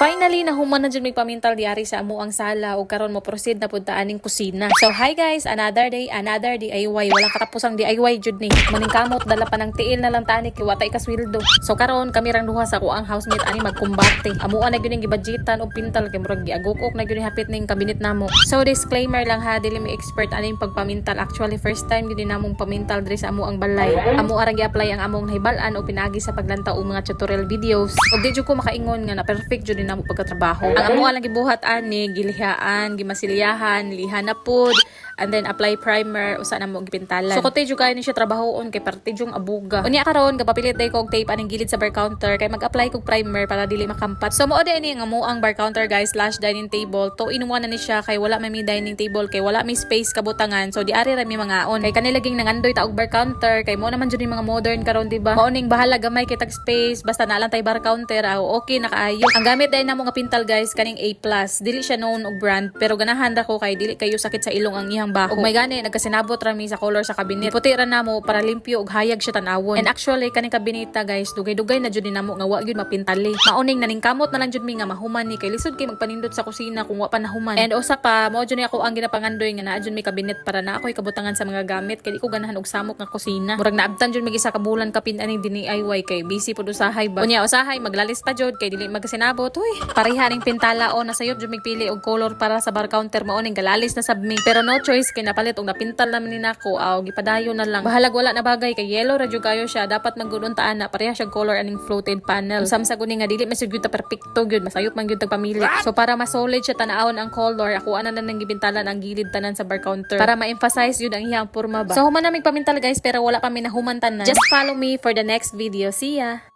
Finally, nahuman na dyan may pamintal diari sa amo ang sala o karon mo proceed na punta aning kusina. So hi guys, another day, another DIY. Walang katapusang DIY jud ni. Maning kamot dala pa ng tiil na lang tani kay watay kasweldo. So karon kami rang duha sa kuang housemate ani magkumbate. Amuan na gyud ning gibudgetan og pintal kay murag giagok-ok na gyud hapit ning kabinet namo. So disclaimer lang ha, dili mi expert aning pagpamintal. Actually first time gyud namong pamintal diri sa amo ang balay. Amo arang gi-apply ang among nahibal-an o pinagi sa paglantaw og mga tutorial videos. Og di jud ko makaingon nga na perfect jud namo pagkatrabaho. Ang amo lang gibuhat ani gilihaan, gimasilyahan, lihan na pud, and then apply primer usa na mo gipintalan. So kote jud kay ni siya trabahoon kay parte jung abuga. Unya karon gapapilit day ko og tape aning gilid sa bar counter kay mag-apply kog primer para dili makampat. So mao ani ang amo ang bar counter guys slash dining table. To inuman na ni siya kay wala may dining table kay wala may space kabutangan. So di ari ra mi mga on. Kay kanilaging nangandoy ta og bar counter kay mo naman jud ni mga modern karon di ba? Mao ning bahala gamay kay tag space basta na lang tay bar counter okay na kaayo. Ang gamit day namo nga pintal guys kaning A+. Dili siya known og brand pero ganahan ra ko kay dili kayo sakit sa ilong ang ihang baho. Ug may gani nagkasinabot ra mi sa color sa cabinet. Puti ra namo para limpyo ug hayag siya tanawon. And actually kaning kabineta guys dugay-dugay na jud ni namo nga wa gyud mapintali. Maoning naningkamot na lang jud mi nga mahuman ni kay lisod kay magpanindot sa kusina kung wa pa nahuman. And usa pa mao jud ni ako ang ginapangandoy nga naa jud mi kabinet para na ako'y kabutangan sa mga gamit kay di ko ganahan og samok nga kusina. Murag naabtan jud mi isa ka bulan kapin aning DIY kay busy pud usahay ba. Unya usahay maglalis pa jud kay dili magkasinabot. Uy, pareha ning pintala o nasayop jud migpili og color para sa bar counter mao ning galalis na sabmi. Pero no choice kay napalit og napintal naman ni nako aw gipadayon na lang. Bahalag wala na bagay kay yellow ra jud kayo siya dapat maguduntaan na pareha siyang color aning floated panel. Samsa guni nga dili masud gyud ta perpekto gyud masayop man gyud tag pamili. So para ma solid siya tanawon ang color ako ana na nang gibintalan ang gilid tanan sa bar counter para ma-emphasize yun ang iyang porma ba. So human na mig pamintal guys pero wala pa mi nahuman tanan. Just follow me for the next video. See ya.